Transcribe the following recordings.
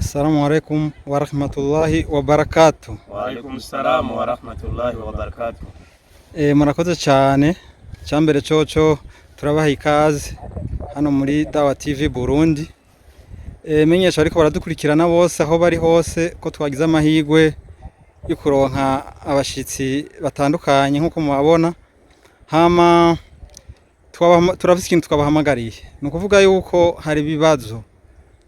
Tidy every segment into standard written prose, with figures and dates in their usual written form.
Assalamu alaikum wa rahmatullahi wa barakatuh. Wa alaikum salam wa rahmatullahi wa barakatuh. Murakoze cyane. Cyambere coco turabaha ikaze hano muri Dawa TV Burundi. Menyesha ariko baradukurikirana bose aho bari hose ko twagize amahigwe yo kuronka abashitsi batandukanye nkuko mubabona. Hama turafise ikintu twabahamagariye. Ni ukuvuga yuko hari ibibazo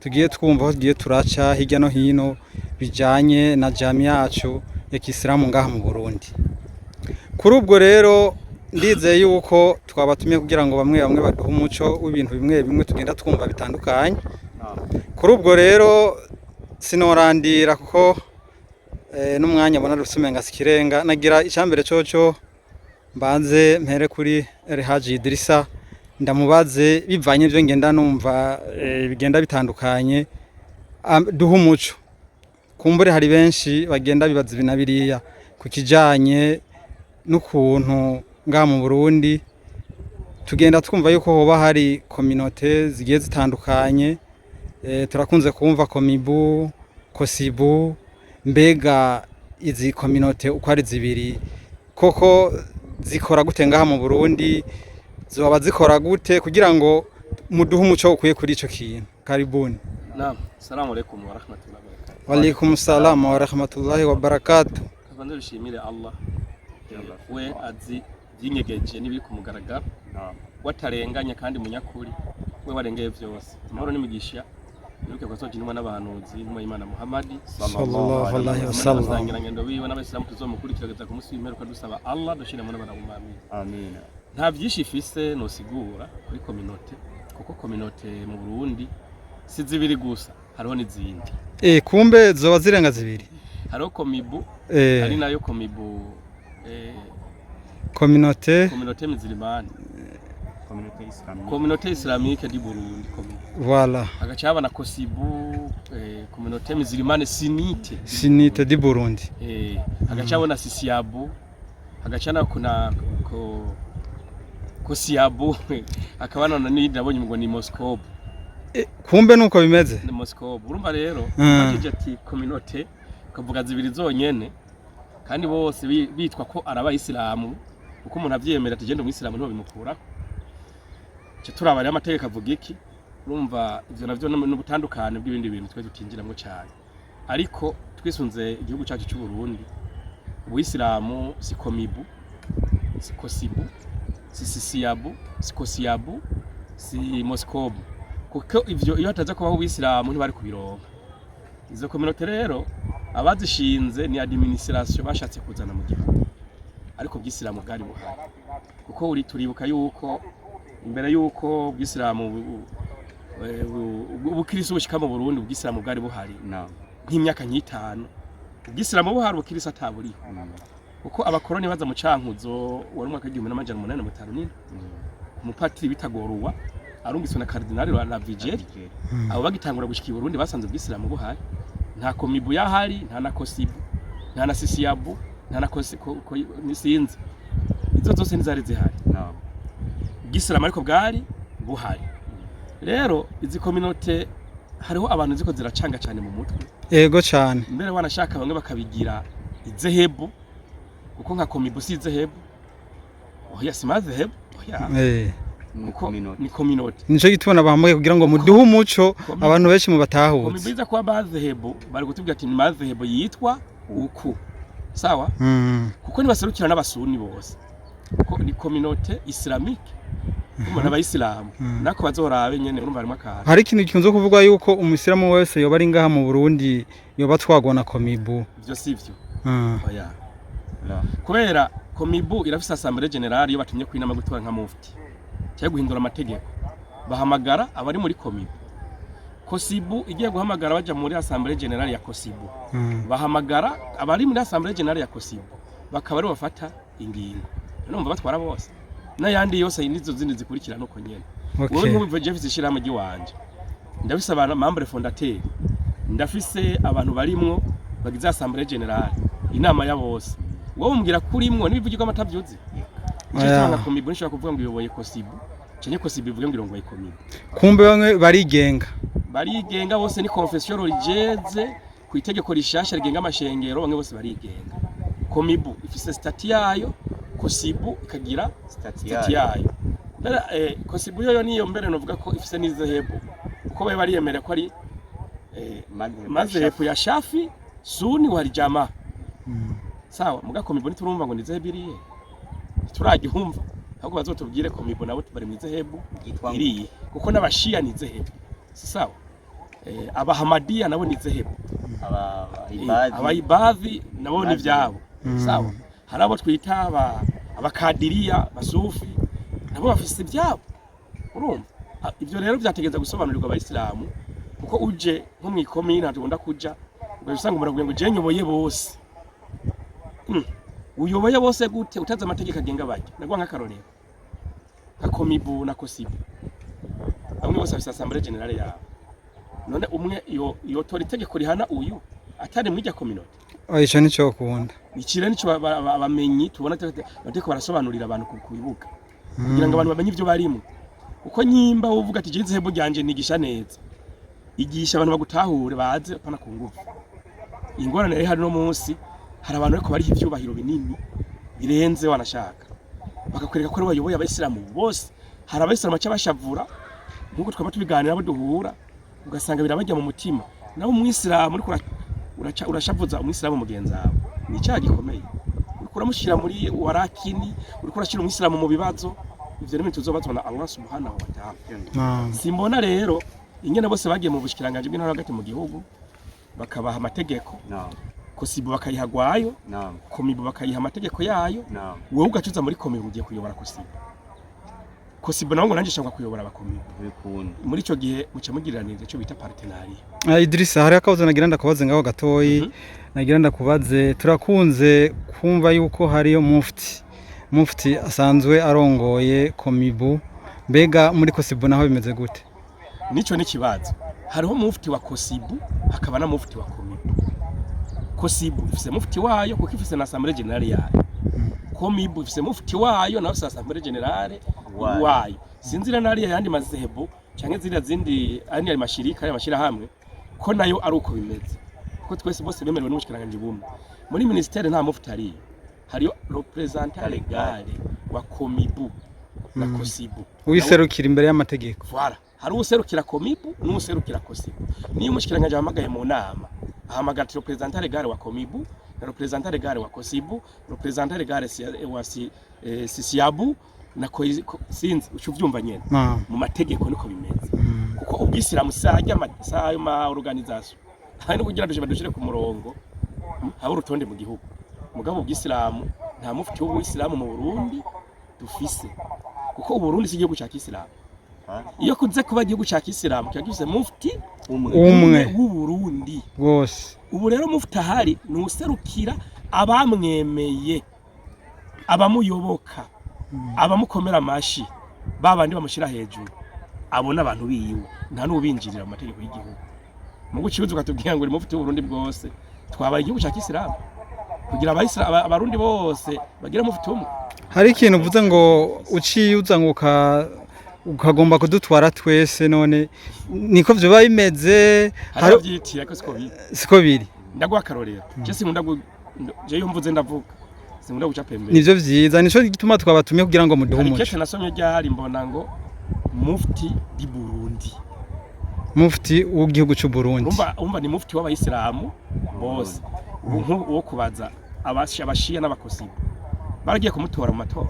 tugiye twumva aho tugiye turaca hirya no hino bijanye na jami yacu ya Kisilamu ngaha mu Burundi. Kuri ubwo rero ndizeye yuko twabatumye kugira ngo bamwe baduhe umuco w'ibintu bimwe tugenda twumva bitandukanye. Kuri ubwo rero sinorandira kuko n'umwanya bona rusumenga sikirenga nagira icambere coco mbanze mpere kuri Haji Idrissa ndamubaze bivanye ivyo ngenda numva bigenda bitandukanye duha umuco. Kumbure hari benshi bagenda bibaza binabiriya ku kijanye n'ukuntu ngaha mu Burundi tugenda twumva yuko hoba hari communauté zigiye zitandukanye. Turakunze kumva Komibu, Kosibu, mbega izi communauté uko ari zibiri koko zikora gute ngaha mu Burundi, zoba zikora gute kugira ngo muduhe umuco ukuye kuri ico kintu. Karibuni. Naam, assalamu alaikum wa rahmatullahi wa barakatuh. Wa alaikum salam wa rahmatullahi wa barakatuh. Kwanza dushimire Allah we azi byinyegeje n'ibiri ku mugaragaro watarenganya kandi munyakuri we warengeye vyose. Amahoro n'imigisha nuke kwasokinwa n'abahanuzi n'Imana Muhammad sallallahu alaihi wasallam. Ngendo biwe n'abasilamu tuzomukurikirageza ku munsi w'imperuka dusaba Allah dushira mu n'abana b'umami. Amin. Nta byinshi ifise no sigura kuri communauté kuko communauté mu Burundi si zibiri gusa hariho n'izindi. Kumbe zoba zirenga zibiri. Hariho Komibu ari nayo Komibu communauté musulmane, communauté islamique du Burundi Komibu. Voilà. Agacaba na Kosibu communauté musulmane Sunnite du Burundi. Agacaba na Sisiabu, agacana kuna Kosiabu akabana n'indabonye ngo ni Moscow. Kumbe nuko bimeze ni Moscow. Urumva rero bakije ati communauté kavuga zibiri zonyene kandi bose bitwa ko araba Islamu uko umuntu avyemera ati gende mu Islamu nto bimukura cyo turabari amategeko avuga iki. Urumva ivyo navyo n'ubutandukane bw'ibindi bintu twe tutinjiramo cyane, ariko twisunze igihugu cyacu cy'u Burundi ubuislamu si Komibu, si Kosibu, si Sisiabu, si Kosiabu, si Moscow kuko ivyo iyo hataza kubaho ubuislamu ntibari kubironka. Izo communauté rero abazishinze ni administration bashatse kuzana mu gihugu, ariko bw'Islamu bwari buhari kuko turibuka yuko imbere yuko bw'Islamu ubukristo bushika mu Burundi bw'Islamu bwari buhari nk'imyaka nk'itanu. Bw'Islamu buhari ubukristo ataburiho kuko abakoroni baza mu cankuzo wari umwaka w'1854 umupatiri bitagoruwa arungiswe na Cardinal la Vigeri abo bagitangura gushika i Burundi basanze bw'Islamu buhari. Nta Komibu yahari, nta na Kosibu, nta na Sisiabu, nta na nisinzi. Izo zose nizari zihari. Bw'Islamu ariko bwari buhari. Rero izi communauté hariho abantu ziko ziracanga cyane mu mutwe. Yego cyane. Mbere wanashaka bamwe bakabigira izehebu uko nka Komibu si izehebu. Oya simazehebu. Oya. Ni communauté. Nico gitubona bahamwe kugira ngo muduhe umuco abantu benshi mu batahutse. Komibiza kwa bazehebu bari gutubwira ati ni mazehebu yitwa uku. Sawa? Kuko ni baserukira n'abasuni bose. Kuko ni communauté islamique. Umuntu abayisilamu nako bazorabe nyene urumva harimo akazi. Hari ikintu gikunze kuvugwa yuko umusilamu wese yoba ari ngaha mu Burundi yoba twagwa na Komibu. Ivyo sivyo. Oya. Kubera Komibu irafise assemblée générale yo batumye kwinama gutwara nka mufti cyo guhindura amategeko bahamagara abari muri Komibu. Kosibu igiye guhamagara baja muri assemblée générale ya Kosibu bahamagara abari muri assemblée générale ya Kosibu bakaba ari bafata ingingo numva batwara bose n'ayandi yose nizo zindi zikurikirana uko nyene. Wowe nk'ubivuga Jeff zishiramo giwanje ndafise abantu membre fondateur ndafise abantu barimwo bagize assemblée générale inama ya bose wowe umbwira kurimwo n'ibivugirwa amatavyuzi Nshaka Komibu nshaka kuvuga ngo uyoboye Kosibu cenye ko sibivuge ngo irongoye komibu. Kumbe bamwe barigenga bose ni confession religieuse ku itegeko rishasha rigenga amashengero bamwe bose barigenga. Komibu ifise stati yayo, kosibu ikagira stati yayo. Mbere kosibu yo niyo mbere novuga ko ifise n'izehebu kuko baye bariyemera ko ari mazehebu ya Shafi Suni wa Jamaa. Sawa muga komibu niturumva ngo nizehebiriye turagihumva ahubwo bazotubwire komibu nabo tubari mwizehebu iriye kuko n'abashia nizehebu si sawa. Abahamadiya nabo nizehebu abaibadhi nabo ni vyabo sawa. Harabo twita abakadiriya basufi nabo bafise ivyabo urumva. Ivyo rero vyategeza gusobanurirwa abayisilamu kuko uje nko mwikomine natugunda kuja ugasanga umuraguye ngo je nyoboye bose. Uyoboye bose gute utaza amategeko agenga bajye nagwa nk'akarorero kakomibu na kosibu bamwe bose bafise assemblée générale yabo. None umwe iyo tora itegeko rihana uyu atari mwija community ico nico kunda ikire nico abamenyi tubona bateko barasobanurira abantu kubibuka kugira ngo abantu bamenye ivyo barimo uko nyimba uvuga ati jize hebo ryanje nigisha neza igisha abantu bagutahure baze pana ku ngufu. Ingorane rero hari no munsi hari abantu ariko bari ivyubahiro binini birenze wanashaka bakakwereka ko ari bayoboye abayisilamu bose. Hari abayisilamu cyabashavura nkuko twaba tubiganira abo duhura ugasanga birabajya mu mutima nawe umwisilamu uriko urashavuza umwisilamu mugenzi wawe ni cyaha gikomeye uriko uramushira muri warakini uriko urashira umwisilamu mu bibazo. Ivyo rero tuzobazwa na Allah subhanahu wa ta'ala. Simbona rero ingene bose bagiye mu bushikiranganje bw'intara hagati mu gihugu bakabaha amategeko kosibu bakayihagwayo komibu bakayiha amategeko yayo wowe ugacuza muri komibu ugiye kuyobora kosibu nawo ngo nanje shaka kuyobora abakomibu muri ico gihe muca mugiriranira ico bita partenariat. Idrissa hari akabazo nagira ndakubaze ngaho gatoyi nagira ndakubaze turakunze kumva yuko hariyo mufti asanzwe arongoye komibu mbega muri kosibu naho bimeze gute? Nico ni kibazo hariho mufti wa kosibu hakaba na mufti wa komibu. Kosibu ifise mufti wayo kuko ifise na assemblée générale yayo. Komibu ifise mufti wayo na assemblée générale wayo. Sinzira nari yandi mazehebu canke zira zindi ari mashirika y'amashira hamwe ko nayo ari uko bimeze. Kuko twese bose bemerewe n'ubushikiranganje bumwe. Muri ministère nta mufti ari. Hariyo représentant légal wa komibu na kosibu. Uyiserukira imbere y'amategeko. Voilà. Hari userukira komibu n'userukira kosibu. Niyo umushikiranganje hamagaye mu nama ahamagara representant legal wa komibu na representant legal wa kosibu representant legal wa sisiabu na sinzi ucuvyumva nyene mu mategeko niko bimeze kuko ubwisilamu sajya amasayo ma organisation hani kugira dushire ku murongo haba urutonde mu gihugu mugabo ubwisilamu nta mufti w'ubwisilamu mu Burundi dufise kuko uburundi si igihugu cya Kisilamu. Iyo kuze kuba igihugu cya Kisilamu cyagise mufti umwe w'u Burundi bose. Ubu rero mufti ahari nuserukira abamwemeye abamuyoboka abamukomera amashi babandi bamushira hejuru abona abantu biyiwe nta n'ubinjirira mu mategeko y'igihugu. Mu gucibuza ukatubwira ngo uri mufti w'u Burundi bwose twabaye igihugu cya Kisilamu kugira abarundi bose bagira mufti umwe. Hari ikintu uvuze ngo uciyuza ngo ukagomba kudutwara twese none niko byo bimeze haravyitira ko siko biri ndagwa karorero je sinkunda je yumvuze ndavuga sinkunda guca pembe nivyo vyiza nico gituma twabatumye kugira ngo muduhe umuco. Keke nasomye ryari mbona ngo mufti di Burundi mufti w'igihugu cy'u Burundi umva ni mufti w'abayisilamu bose uwo kubaza abashia n'abakosibu baragiye kumutora mu matora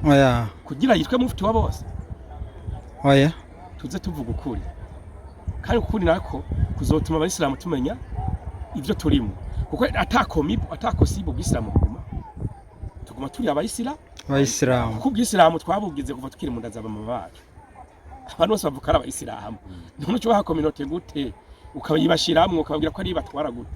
oya kugira yitwe mufti wa bose oya tuze tuvuga ukuri kandi ukuri nako kuzotuma abayisilamu tumenya ivyo turimo kuko atakomibu atakosibu bw'isilamu tuguma turi abayisilamu kuko bw'isilamu twabugize kuva tukiri mu ndazaba mu bacu abantu bose bavuka ari abayisilamu none cyo hakominote gute ukabayibashiramwe ukababwira ko ari batwara gute.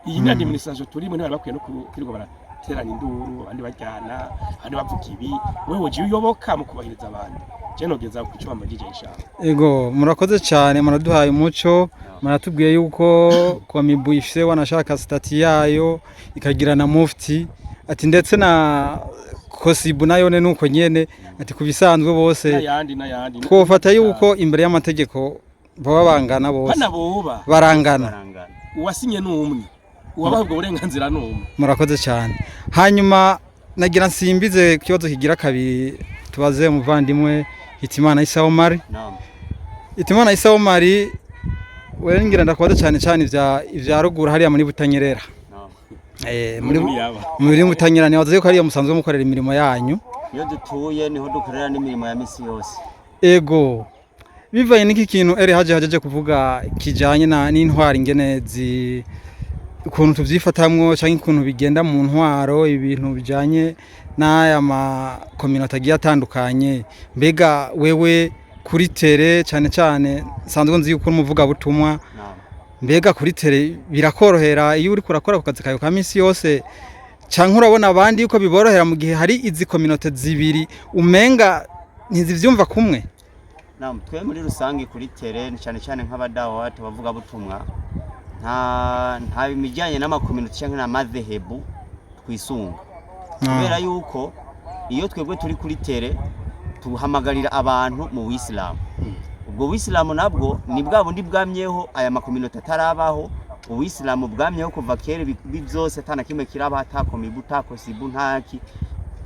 Iyi ni administration turimo ntibari bakwiye no kwirirwa barateranya induru abandi bajyana abandi bavuga ibi wewe uje uyoboka mu kubahiriza abandi je nogeza ku cyo bamagije inshallah. Ego murakoze cyane muraduhaye umuco muratubwiye yuko komibu ifise wanashaka stati yayo ikagira na mufti ati ndetse na kosibu nayo nuko nyene ati kubisanzwe bose n'ayandi twofata yuko imbere y'amategeko baba bangana bose barangana uwasinye n'umwe uwabaha ubwo burenganzira n'umwe. Murakoze cyane. Hanyuma nagira nsimbize kibazo kigira kabiri tubaze umuvandimwe Hitimana Issa Omar. Hitimana Issa Omar wewe ngira ndakubaza cyane ivya ruguru hariya muri Butanyerera. Muri Butanyerera ni wazaye ko hariya musanzwe mukorera imirimo yanyu. Iyo dutuye niho dukorera n'imirimo ya misi yose. Ego bivaye n'iki kintu haje kuvuga kijanye n'intwari ingene ukuntu tuvyifatamwo canke ukuntu bigenda mu ntwaro ibintu bijanye n'aya ma community agiye atandukanye. Mbega wewe kuri tere cyane sanzwe nzi yuko umuvuga butumwa, mbega kuri tere birakorohera iyo uri kurakora ku kazi kayo ka misi yose canke urabona abandi yuko biborohera mu gihe hari izi community zibiri umenga ntizivyumva kumwe? Twe muri rusange kuri tere cyane nk'abadawa tubavuga butumwa nta bimijyanye n'amakommunity cyangwa n'amazehebu twisunga, kubera yuko iyo twebwe turi kuri tere tuhamagarira abantu mu Islam. Ubwo Islam nabwo ni bwa bundi bwamyeho aya makommunity atarabaho. Islam bwamyeho kuva kera byose atana kimwe kiraba hatakomibu takosibu ntaki.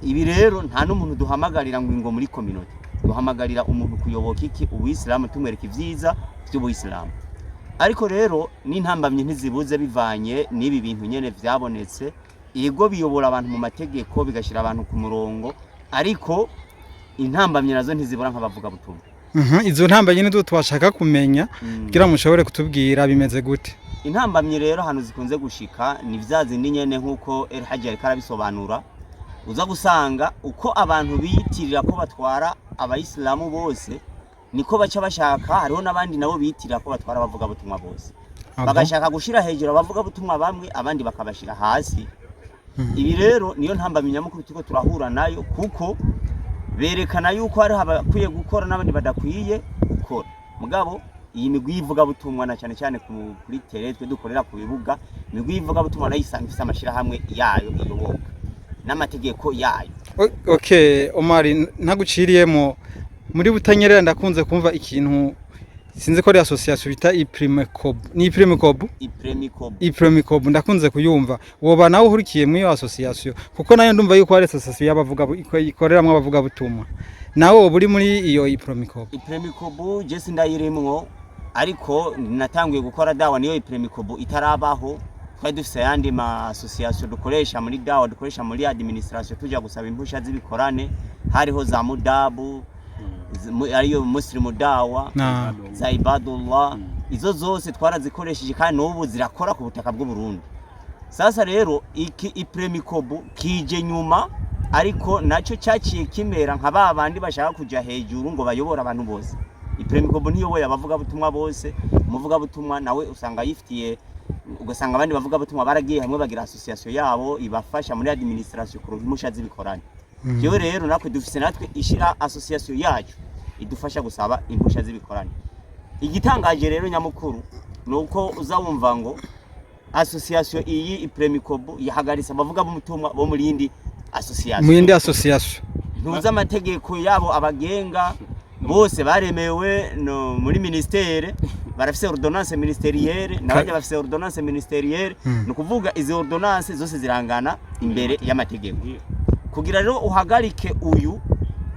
Ibi rero nta n'umuntu duhamagarira ngo muri community, duhamagarira umuntu kuyoboka iki Islam, tumwereka ivyiza by'Islam. Ariko rero n'intambamye ntizibuze bivanye n'ibi bintu nyene vyabonetse. Yego biyobora abantu mu mategeko bigashira abantu ku murongo, ariko intambamye nazo ntizibura nk'abavuga butumwa. Izo ntambamye nizo twashaka kumenya kugira mushobore kutubwira bimeze gute. Intambamye rero hano zikunze gushika ni vyazindi nyene nkuko El Hajji ariko arabisobanura. Uza gusanga uko abantu biyitirira ko batwara abayisilamu bose niko baca bashaka, hariho nabandi nabo biyitirira ko batwara abavuga butumwa bose. Bagashaka gushira hejuru abavuga butumwa bamwe abandi bakabashira hasi. Ibi rero niyo ntambamye nyamukuru tuko turahura nayo, kuko berekana yuko hari abakwiye gukora n'abandi badakwiye gukora. Mugabo iyi migwi ivuga butumwa na cyane kuri tere twe dukorera ku bibuga, imigwi ivuga butumwa nayo isanga ifite amashira hamwe yayo iyoboka n'amategeko yayo. Okay Omar, ntaguciriyemo muri Butanyerera ndakunze kumva ikintu sinzi ko ari association bita Ipremicob. Ni Ipremicob ndakunze kuyumva. Woba nawe uhurikiye mu iyo association? Kuko nayo ndumva yuko ari association y'abavuga ikoreramwe abavuga butumwa. Nawe woba uri muri iyo Ipremicob? Ipremicob je sindayirimwo, ariko natangiye gukora dawa niyo Ipremicob itarabaho. Twari dufise yandi ma association dukoresha muri dawa, dukoresha muri administration tujya gusaba impusha z'ibikorane. Hariho za Mudabu, ariyo Muslimu dawa, za Ibadullah. Izo zose twarazikoresheje kandi n'ubu zirakora ku butaka bw'u Burundi. Sasa rero iki Ipremicob kije nyuma, ariko naco cyaciye kimera nka babandi bashaka kuja hejuru ngo bayobora abantu bose. Ipremicob ntiyoboye abavuga butumwa bose. Umuvuga butumwa nawe usanga yifitiye, ugasanga abandi bavuga butumwa baragiye hamwe bagira association yabo ibafasha muri administration ku ruhimusha z'ibikorane. Jewe rero nakwe dufise natwe ishira association yacu idufasha gusaba impusha z'ibikorane. Igitangaje rero nyamukuru nuko uzawumva ngo association iyi Ipremicob yahagaritse abavuga butumwa bo muri indi association. Mu yindi association ntuza amategeko yabo abagenga bose baremewe no muri ministere, barafise ordonnance ministerielle n'abandi bafise ordonnance ministerielle. No kuvuga izi ordonnance zose zirangana imbere y'amategeko. Kugira rero uhagarike uyu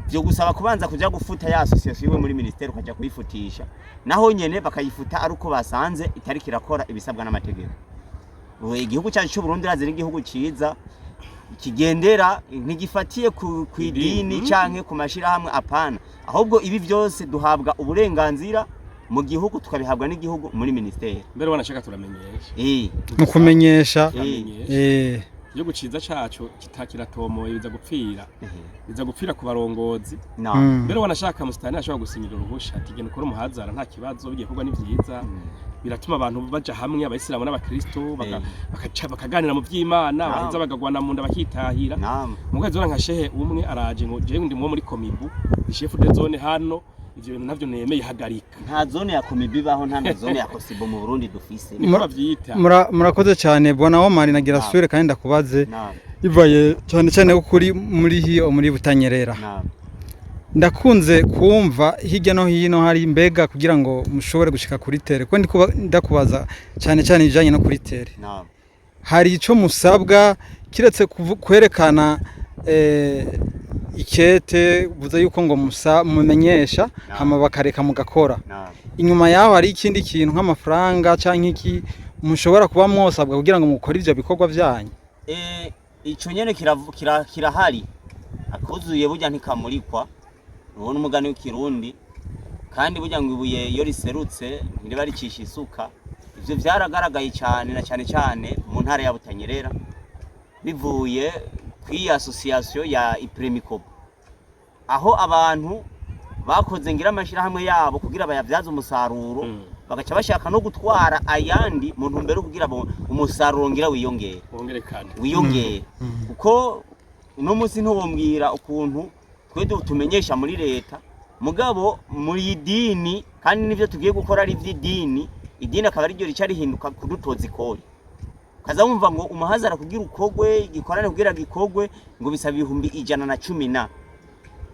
byo gusaba kubanza kuja gufuta ya association iwe muri ministere ukaja kuyifutisha, naho nyene bakayifuta ari uko basanze itari kirakora ibisabwa n'amategeko. Igihugu cyacu cy'u Burundi razira igihugu ciza kigendera ntigifatiye ku idini canke ku mashira hamwe, apana, ahubwo ibi byose duhabwa uburenganzira mu gihugu tukabihabwa n'igihugu muri ministere. Mbere wanashaka turamenyesha mu kumenyesha yo guciza cacu kitakiratomoye biza gupfira ku barongozi. Mbere wanashaka musitani ashobora gusinyira uruhusha ati genda ukora umuhazara nta kibazo, bigiye kuba n'ivyiza, biratuma abantu baja hamwe abayisilamu n'abakristo bakaganira mu vy'Imana, baheza bagagwana mu nda bakitahira. Mukwezi nka shehe umwe araje ngo je ndi mu muri Komibu, ni chef de zone hano, ivyo bintu navyo nemeye hagarika. Nta zone ya Komibu baho, nta zone ya Kosibo mu Burundi dufise. Murakoze cyane bwana Omar, nagira sure kandi ndakubaze ivaye cyane cyane kuri muri hiyo muri Butanyerera. Naam. Ndakunze kumva hirya no hino hari mbega kugira ngo mushobore gushika kuri tere ko ndakubaza cyane cyane bijanye no kuri tere. Naam. Hari ico musabwa kiretse kwerekana ikete buza yuko ngo mumenyesha hama bakareka mugakora. Inyuma yaho hari ikindi kintu nk'amafaranga canke iki mushobora kuba mwosabwa kugira ngo mukore ivyo bikorwa byanyu. Ico nyene kirahari akuzuye burya ntikamurikwa ubona umugani w'ikirundi kandi burya ngo ibuye iyo riserutse ntiriba ricisha isuka. Ivyo vyaragaragaye cyane na cyane mu ntara ya Butanyerera bivuye kwi association ya Ipremicob aho abantu bakoze ngira amashira hamwe yabo kugira bayavyaza umusaruro bagaca bashaka no gutwara ayandi mu ntumbero kugira umusaruro ngira wiyongere kuko uno munsi ntubombwira ukuntu twede tumenyesha muri leta mugabo muri idini kandi nivyo tugiye gukora ari vy'idini idini akaba ari ryo rica rihinduka kudutoza ikori kaza wumva ngo umuhazara kugira ukogwe igikorane kugira gikogwe ngo bisaba 110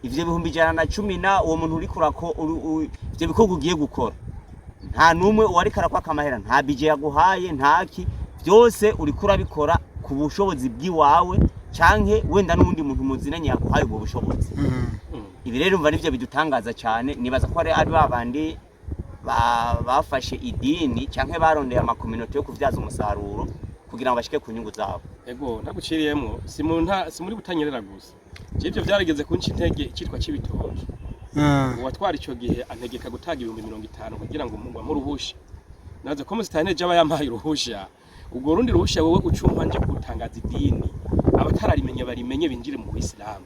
ivyo 110 uwo muntu uri kurako ivyo bikorwa ugiye gukora nta numwe wari karakwa kamahera nta bije yaguhaye ntaki byose uri kurabikora ku bushobozi bw'iwawe canke wenda n'undi muntu muzinanye yaguhaye ubwo bushobozi. Ibi rero umva nivyo bidutangaza cyane nibaza ko ari babandi bafashe idini canke barondeye amakominote yo kuvyaza umusaruro kugira ngo bashike ku nyungu zabo. Ego ntaguciriyemo si muri Butanyerera gusa ivyo byarigeze kunci intege cyitwa Cibitoke. Uwatwara ico gihe antegeka gutaga 50 kugira ngo umugwa mu ruhusha naze ko musitane jaba yampaye uruhusha ubwo rundi ruhusha wowe ucumva nje gutangaza idini abatararimenye barimenye binjire mu Islam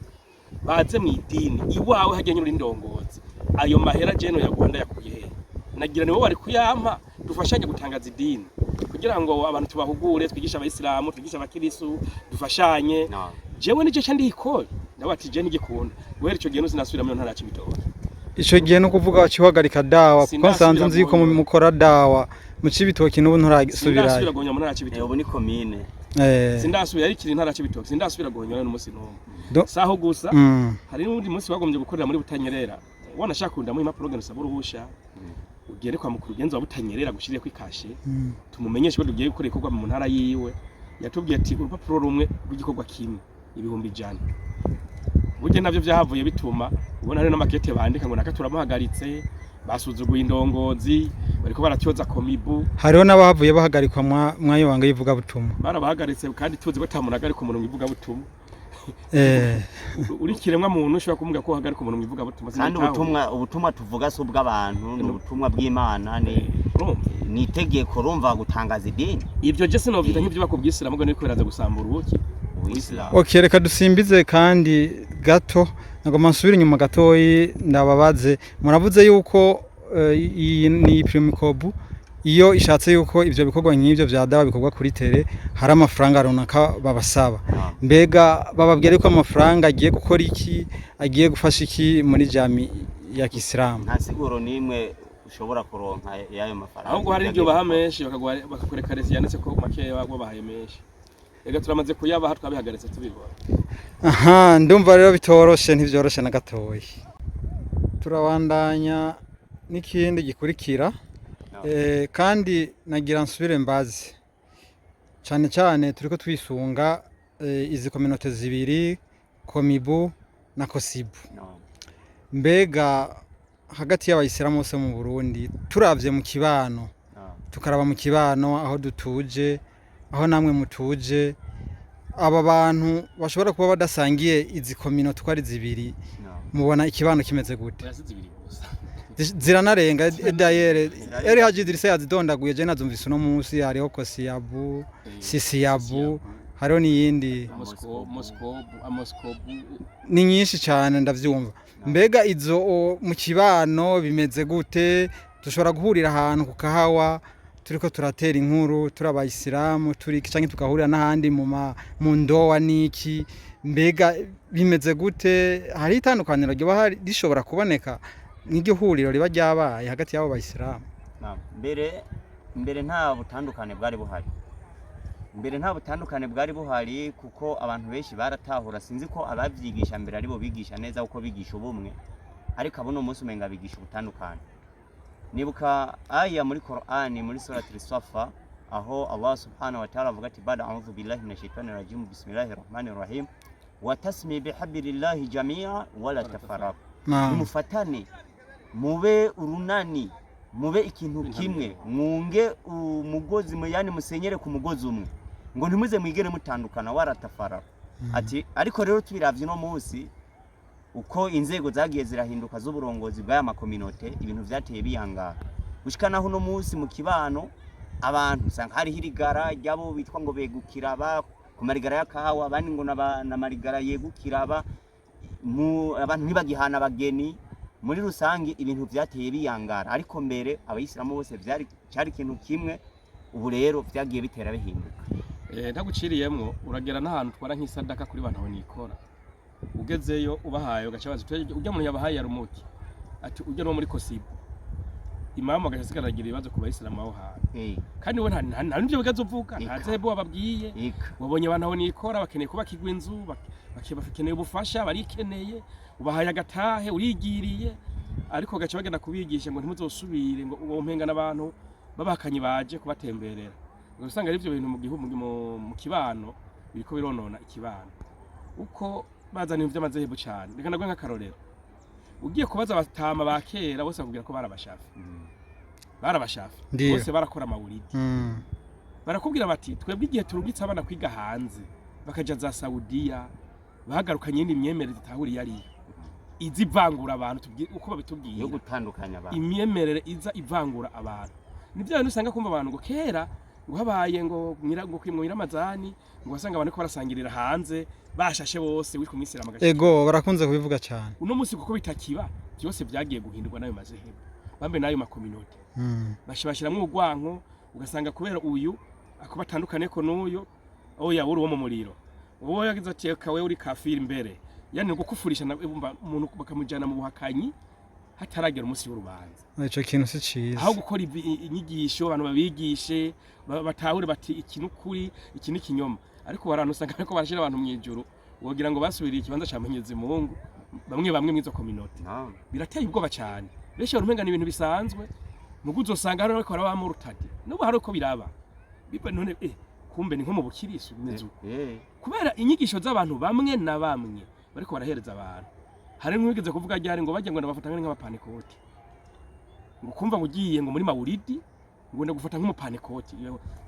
baze mu idini iwawe hajyanye uri ndongozi ayo mahera jeno yagwanda yakuye nagira niwe wari kuyampa dufashanye gutangaza idini kugira ngo abantu tubahugure twigisha abayisilamu twigisha abakirisu dufashanye jewe nije cyandi ikora ndabati je nigikunda guhera ico gihe no sinasubira mu ntara ya Cibitoke. Ico gihe no kuvuga kihagarika dawa kuko nsanze nzi ko mukora dawa mu Cibitoke n'ubu nturasubira. Sindasubira gonya mu ntara ya Cibitoke. Ubu ni commune. Sindasubira ari kiri ntara ya Cibitoke sindasubira gonya n'umunsi n'umwe. Saho gusa hari n'undi munsi bagombye gukorera muri Butanyerera. Ubona shaka kunda mu impapuro gano saburuhusha. Ugere kwa mukuru genzo wa Butanyerera gushiriye kwikashe. Tumumenyeshe ko tugiye gukora ikorwa mu ntara yiwe. Yatubwiye ati urupapuro rumwe rw'igikorwa kimwe 100. Burya navyo byahavuye bituma ubona rero n'amakete bandika ngo nakaturamuhagaritse basuzuguye indongozi bariko baratyoza komibu. Hariho n'abahavuye bahagarikwa mwayo wanga yivuga butumwa. Barabahagaritse kandi tuzi ko tamunagarika umuntu ivuga butumwa. Uri kiremwa muntu ushobora kumuga ko hagarika umuntu ivuga butumwa. Kandi ubutumwa tuvuga so bw'abantu n'ubutumwa bw'Imana ni itegeko rumva gutangaza idini. Ivyo je sinovita nk'ivyo bakubwisira mugo niko biraza gusambura ubuki. Okay, reka dusimbize kandi gato nagoma nsubira inyuma gatoyi ndababaze muravuze yuko iyi ni Ipremicob iyo ishatse yuko ivyo bikorwa nk'ivyo vya dawa bikorwa kuri tere hari amafaranga runaka babasaba mbega bababwire ko amafaranga agiye gukora iki agiye gufasha iki muri jami ya Kisilamu. Nta siguro nimwe ushobora kuronka yayo mafaranga ahubwo hari ibyo bahameshe bakakwereka resi yanditse ko makeya bagwa bahemeshe. Ega turamaze kuyabaha twabihagaritse tubibona. Aha ndumva rero bitoroshe ntivyoroshe na gatoyi. Turabandanya n'ikindi gikurikira kandi nagira nsubire mbazi cyane cyane turiko twisunga izi kominote zibiri Komibu na Kosibu. Mbega hagati y'abayisilamu bose mu Burundi turavye mu kibano tukaraba mu kibano aho dutuje aho namwe mutuje aba bantu bashobora kuba badasangiye izi kominote twari zibiri mubona ikibano kimeze gute? Ziranarenga dayere eri hajidirise yazidondaguye je nazumvise no munsi hariho Kosiyabu Sisiyabu hariho n'iyindi Moskobu ni nyinshi cyane ndavyumva. Mbega izo mu kibano bimeze gute? Dushobora guhurira ahantu ku kahawa turiko turatera inkuru turabayisilamu turi canke tukahurira n'ahandi mu ndowa niki mbega bimeze gute? Hari itandukaniro ryo bahari rishobora kuboneka n'igihuriro riba ryabaye hagati y'abo bayisilamu? Mbere nta butandukane bwari buhari mbere nta butandukane bwari buhari kuko abantu benshi baratahura, sinzi ko abavyigisha mbere aribo bigisha neza uko bigisha ubumwe, ariko abo no munsi umenga bigisha ubutandukane. Nibuka aya muri Qur'ani muri surati As-Saff aho Allah subhanahu wa ta'ala avuga ati bada a'udhu billahi minash shaitanir rajim bismillahir rahmanir rahim wa tasmi bihablillahi jami'a wala tafarraqu. Mufatane mube urunani, mube ikintu kimwe, mwunge umugozi yani musenyere ku mugozi umwe, ngo ntimuze mwigere mutandukana wala tafarraqu. Ati ariko rero tubiravye no munsi uko inzego zagiye zirahinduka z'uburongozi bw'aya makominote, ibintu vyateye biyangara gushikana no munsi mu kibano abantu usanga hari hirigara ryabo bitwa ngo begukira ba ku marigara ya kahawa, abandi ngo na marigara yegukira abantu ntibagihana abageni. Muri rusangi ibintu vyateye biyangara, ariko mbere abayisilamu bose cyari ikintu kimwe, ubu rero vyagiye bitera bihinduka. Ntaguciriyemwo uragera n'ahantu twara nk'isadaka kuri bantu nikora, ugezeyo ubahaye ugacabaza ujya muntu yabahaye yarumuki ati ujya no muri Kosibu imamu agasigaragira ibibazo ku bayisilamu aho hantu, kandi we nta nivyo bigazo uvuga, nta zebo bababwiye, wabonye abantu aho nikora bakeneye kuba kigwa inzu, bakeneye ubufasha, barikeneye, ubahaye agatahe urigiriye, ariko gaca bagenda kubigisha ngo ntimuzosubire ngo uwo mpenga n'abantu babakanye baje kubatemberera. Usanga ari ivyo bintu mu gihugu mu kibano biriko bironona ikibano, uko bazana ibintu by'amazehebu cyane. Reka nagwe nk'akarorero, ugiye kubaza abatama ba kera bose bakubwira ko barabashafi bose barakora amawulidi, barakubwira bati twebwe igihe turugitse abana kwiga hanze bakaja za Saudiya, bahagarukanye indi myemerere zitahuriye ari izivangura abantu, uko babitubwiye yo gutandukanya abantu, imyemerere iza ivangura abantu. Nivyo bintu usanga kumva abantu ngo kera ngo habaye ngo kwimwira amazani ngo wasanga abantu ko barasangirira hanze bashashe bose witwa umwisiramu agace. Ego barakunze kubivuga cyane. Uno munsi kuko bitakiba byose byagiye guhindurwa nayo mazehebu, bambe nayo makominote bashibashiramwe urwanko, ugasanga kubera uyu akubatandukane ko n'uyo oya uri wo mu muriro, wowe yagize ati kawe uri kafiri imbere, yani gukufurisha umuntu bakamujana mu buhakanyi hataragera umunsi w'urubanza. Ico kintu si ciza, aho gukora inyigisho abantu babigishe batahure bati ikintu kuri iki ni kinyoma, ariko barantu usanga ko barashira abantu mu ijuru wogira ngo basubiriye ikibanza ca Mwenyezi Mungu. Bamwe mwizo community birateye ubwoba cyane, beshe urumenga n'ibintu bisanzwe, muguzo usanga hano ariko arabamu rutadi nubu hari uko biraba biba none kumbe ni nko mu bukirisu bimeze uko, kubera inyigisho z'abantu bamwe na bamwe bariko barahereza abantu. Hari mwigeze kuvuga ryari ngo bajye ngo ndabafatanga nk'abapanekoti, ngo kumva ngo ugiye ngo muri mawulidi ngo ndagufata nk'umupanekoti,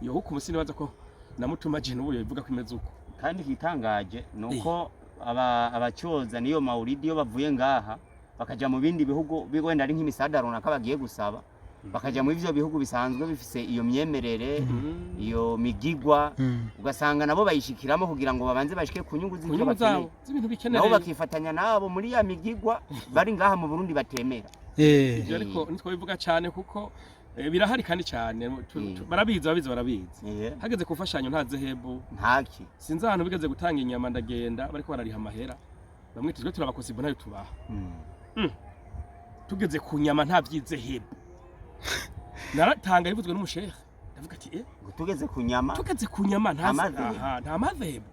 iyo huko umusini baza ko namutuma je n'ubu bivuga ko imeze uko. Kandi kitangaje nuko abacyoza niyo mawulidi yo bavuye ngaha bakaja mu bindi bihugu wenda ari nk'imisada runaka bagiye gusaba, bakaja mu ivyo bihugu bisanzwe bifise iyo myemerere iyo migigwa, ugasanga nabo bayishikiramo kugira ngo babanze bashike ku nyungu z'ibintu bikeneye, nabo bakifatanya nabo muri ya migigwa bari ngaha mu Burundi batemera. Ivyo ariko nitwo bivuga cyane kuko birahari kandi cyane barabizi hageze kufashanyo nta zehebu ntaki, sinzi ahantu bigeze gutanga inyama ndagenda bariko barariha amahera, bamwe tujwe turabakozi nayo tubaha tugeze ku nyama nta vyizehebu naratanga bivuzwe n'umushehe, ndavuga ati tugeze ku nyama nta mazehebu.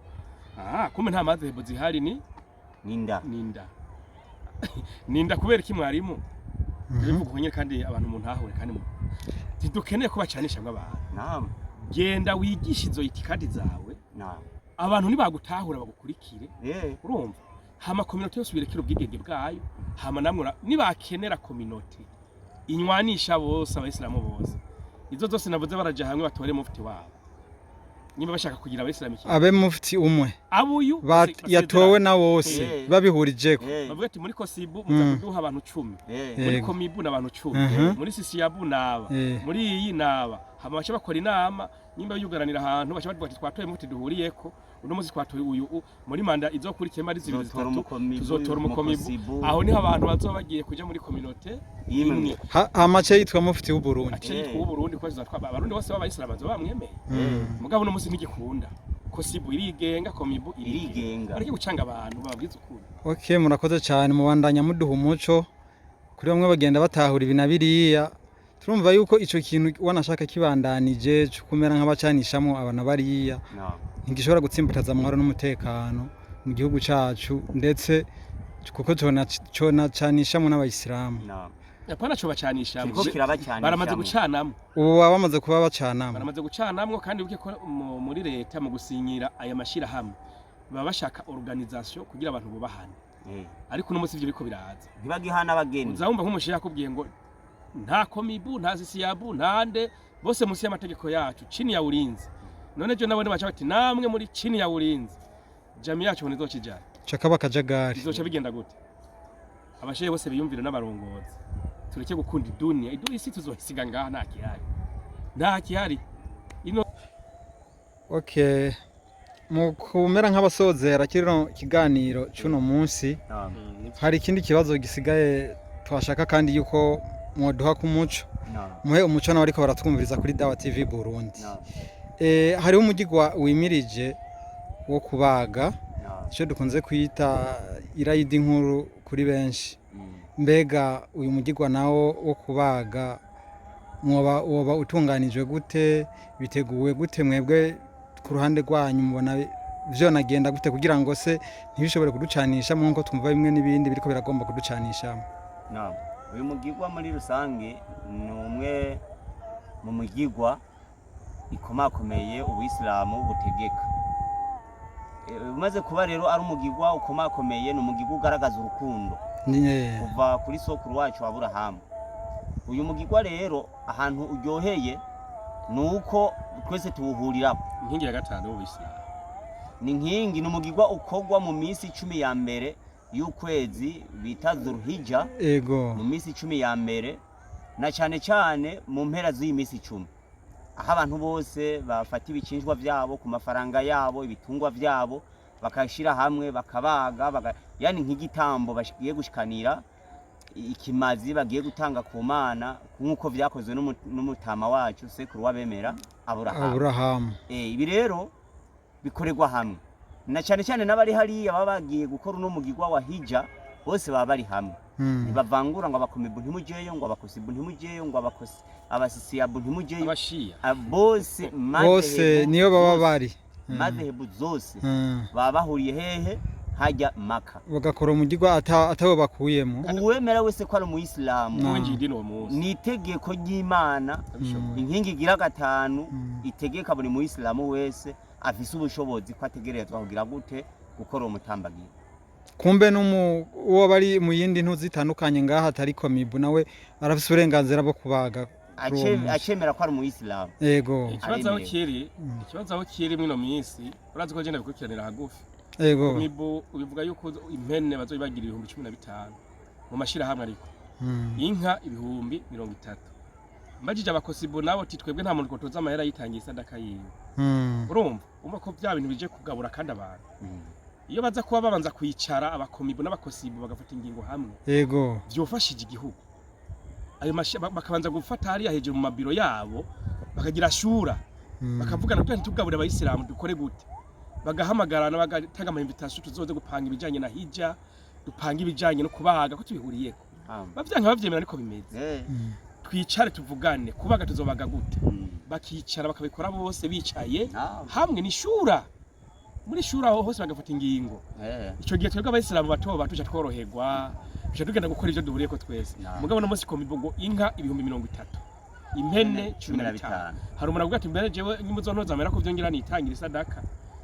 Kumbe nta mazehebu zihari ninda kubera iki mwarimu bivuga nyine, kandi abantu umuntu ahure kandi dukeneye ko bacanishamwe abantu. Genda wigisha izo itikadi zawe, abantu nibagutahura bagukurikire, urumva hama community yose birekera ubwigenge bwayo, hama namwe nibakenera community inywanisha bose abayisilamu bose, izo zose navuze baraja hamwe batore mufti wabo, nimba bashaka kugira abayisilamu abe mufti umwe abuyu yatowe na wose babihurijeko, bavuga ati muri Kosibu muzakuduha abantu 10, muri Komibu n'abantu 10, muri Sisiyabu naba, muri iyi naba, hama bacha bakora inama, nimba yugaranira ahantu bacha bati twatoye mufti duhuriyeko, uno muzi twatoye uyu muri manda izokurikiyema ari zibiri zitatu tuzotora umukomibu, aho niho abantu bazoba bagiye kuja muri community imwe. Amace yitwa mufti w'u Burundi, yitwa w'u Burundi ko zizatwa abarundi bose b'abayisilamu bazoba bamwemeye. Mugabo no muzi ntigikunda Kosibu irigenga, Komibu irigenga, ariko gucanga abantu babwiza ukuri. Okay, murakoze cyane mubandanya muduha umuco kuri bamwe bagenda batahura ibinabiriya turumva yuko ico kintu wanashaka kibandanije cyo kumera nk'abacanishamo abana bariya ntigishobora gutsimbataza amahoro n'umutekano mu gihugu cacu ndetse kuko conacanishamo n'abayisilamu Apana cyo bacanishamo kiriko kirabacanisha baramaze gucanamwo ubu baba bamaze kuba bacanamwo baramaze gucanamwo kandi ubuke ko muri leta mu gusinyira aya mashira hamwe baba bashaka organisation kugira abantu bubahane ariko uno munsi ivyo biko biraza ntibagihana abageni uzahumva nk'umushiya yakubwiye ngo nta komibu nta sisiyabu ntande bose munsi y'amategeko yacu chini ya ulinzi none je nabone bacha bati namwe muri chini ya ulinzi jamii yacu nizokijana cakaba kajagari izoca bigenda gute abashehe bose biyumvira n'abarongozi tureke gukunda idunia isi tuzohisiga ngaha nta kihari ino okay mu kumera nk'abasozera kino kiganiro cy'uno munsi hari ikindi kibazo gisigaye twashaka kandi yuko mwoduha ku muco muhe umuco nawe ariko baratwumviriza kuri Dawa TV Burundi hariho umugigwa wimirije wo kubaga icyo dukunze kwita irayidi nkuru kuri benshi mbega uyu mugigwa nawo wo kubaga woba utunganijwe gute biteguwe gute mwebwe ku ruhande rwanyu mubona vyo nagenda gute kugira ngo se ntibishobore kuducanisha mu nko twumva bimwe n'ibindi biriko biragomba kuducanisha uyu mugigwa muri rusange ni umwe mu mugigwa ikomakomeye ubuyisilamu butegeka umaze kuba rero ari umugigwa ukomakomeye ni umugigwa ugaragaza urukundo kuva kuri sokuru wacu Aburahamu uyu mugigwa rero ahantu uryoheye nuko twese tuwuhuriraho inkingi ya gatanu y'ubuyisilamu ni nkingi ni umugigwa ukogwa mu minsi 10 ya mbere y'ukwezi bita Dhulhijja mu minsi 10 ya mbere na cyane cyane mu mpera z'iyi minsi 10 aho abantu bose bafata ibicinjwa byabo ku mafaranga yabo ibitungwa byabo bakashira hamwe bakabaga yani nk'igitambo bagiye gushikanira ikimazi bagiye gutanga ku Mana nkuko vyakozwe n'umutama wacu sekuru wabemera Aburahamu ibi rero bikorerwa hamwe na cyane cyane n'abari hariya baba bagiye gukora uno mugigwa wa hija bose baba bari hamwe ntibavangura ngo abakomibu ntimujeyo ngo abakosibu ntimujeyo ngo abasisiyabu ntimujeyo bose niyo baba bari madhehebu zose baba bahuriye hehe hajya Maka bagakora umugigwa atawe bakuyemo uwemera wese ko ari umuyisilamu ni itegeko ry'Imana inkingi igira gatanu itegeka buri muyisilamu wese afise ubushobozi ko ategerezwa kugira gute gukora umutambagiro kumbe uwo bari mu yindi ntu zitandukanye ngaha atari komibu nawe arafise uburenganzira bwo kubaga acemera ko ari umuyisilamu yego ikibazo aho kiri mwino minsi urazi ko genda bikurikiranira hagufi komibu ubivuga yuko impene bazoyibagira 15,000 mu mashira hamwe ariko inka 30,000 mbajije abakosibu nabo titwebwe nta muntu kotoza amahera yitangiye sadaka yiwe urumva ko bya bintu bije kugabura kandi abantu iyo baza kuba babanza kwicara abakomibu n'abakosibu bagafata ingingo hamwe byofashije igihugu ayo bakabanza gufata hariya hejuru mu mabiro yabo bakagira shura bakavugana ko ntitugabure abayisilamu dukore gute bagahamagarana bagatanga ama-invitation tuzoze gupanga ibijanye na hija dupanga ibijanye no kubaga ko tubihuriyeko bavyanka bavyemera ariko bimeze twicare tuvugane kubaga tuzobaga gute bakicara bakabikora bose bicaye hamwe ni shura muri shura hose bagafata ingingo ico gihe twebwe abayisilamu bato batuja tworoherwa tuje tugenda gukora ivyo duhuriyeko twese mugabo no munsi komibo inka 30,000 impene 15 hari umuntu avuga ati mbere jewe nyimuzontoza amera ko vyongera nitangira sadaka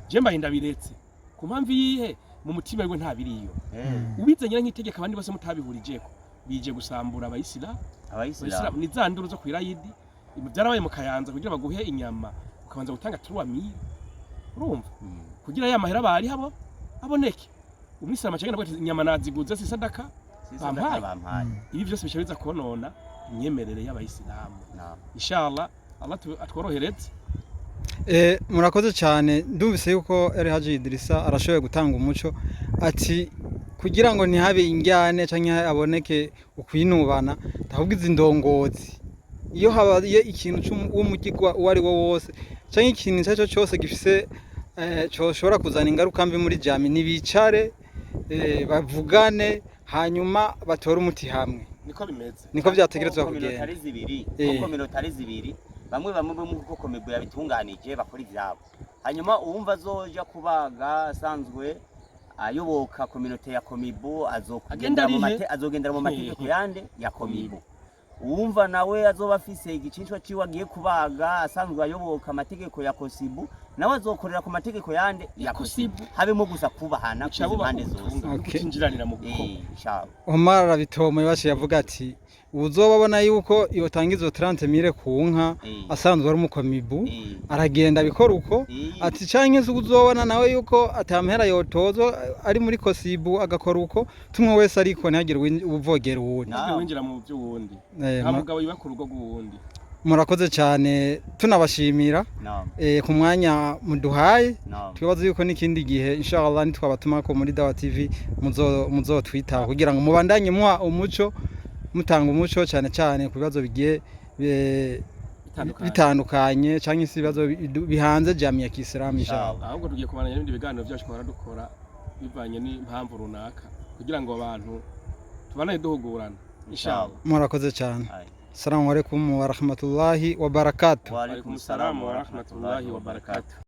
je mbahinda biretse ku mpamvu yihe mu mutima we nta biriyo ubizanye nk'itegeka abandi bose mutabihurijeko bije gusambura abayisilamu ni za nduru zo kwirayidi byarabaye mu Kayanza kugira baguhe inyama ukabanza gutanga 3,000 urumva kugira ya mahera bari habo aboneke umwisilamu acagenda gute inyama naziguze si sadaka bampaye ibi byose bishobora konona imyemerere y'abayisilamu inshallah Allah atworohereze murakoze cyane ndumvise yuko Haji Idrissa arashoboye gutanga umuco ati kugira ngo ntihabe injyane canke aboneke ukwinubana ahubwo izi ndongozi iyo habaye ikintu cy'umugigwa uwari wo wose canke ikintu cyaco cyose gifise coshobora kuzana ingaruka mbi muri jami nibicare bavugane hanyuma batore umuti hamwe niko bimeze niko vyategerezwa Kuko kugenda minota ari zibiri Eh. kuko minota ari zibiri bamwe bo mu bwoko Komibu yabitunganije bakora ivyabo hanyuma uwumva azoja kubaga asanzwe ayoboka kominote ya Komibu azogendera mu mategeko yande ya Komibu uwumva nawe azoba afise igicishwa ciwe agiye kubaga asanzwe ayoboka amategeko ya Kosibu nawe azokorera ku mategeko yande ya Kosibu habemo gusa kubahana ku impande zose kutinjiranira mu gukorwa shabo Omar arabitomoye bashi yavuga ati uzobabona yuko iyo tangizo 30.000 ku nka asanzwe ari umukomibu aragenda bikora uko ati canke se uzobona nawe yuko atamhera yotozo ari muri Kosibu agakora uko tumwe wese ariko ntagire ubuvogera uwundi winjira mu by'uwundi nta mugabo yiba ku rugo rw'uwundi murakoze cyane tunabashimira ku mwanya muduhaye twibaza yuko n'ikindi gihe inshallah nitwabatuma ko muri Dawa TV muzotwitaho kugira ngo mubandanye muha umuco mutanga umuco cyane cyane ku bibazo bigiye bitandukanye cyangwa se ibibazo bihanze jamii ya Kiislamu inshallah ahubwo tugiye kubana n'ibindi biganiro byacu twara dukora bivanye n'impamvu runaka kugira ngo abantu tubanaye duhugurana inshallah murakoze cyane Assalamu alaikum wa rahmatullahi wa barakatuh. Wa alaikum assalam wa rahmatullahi wa barakatuh.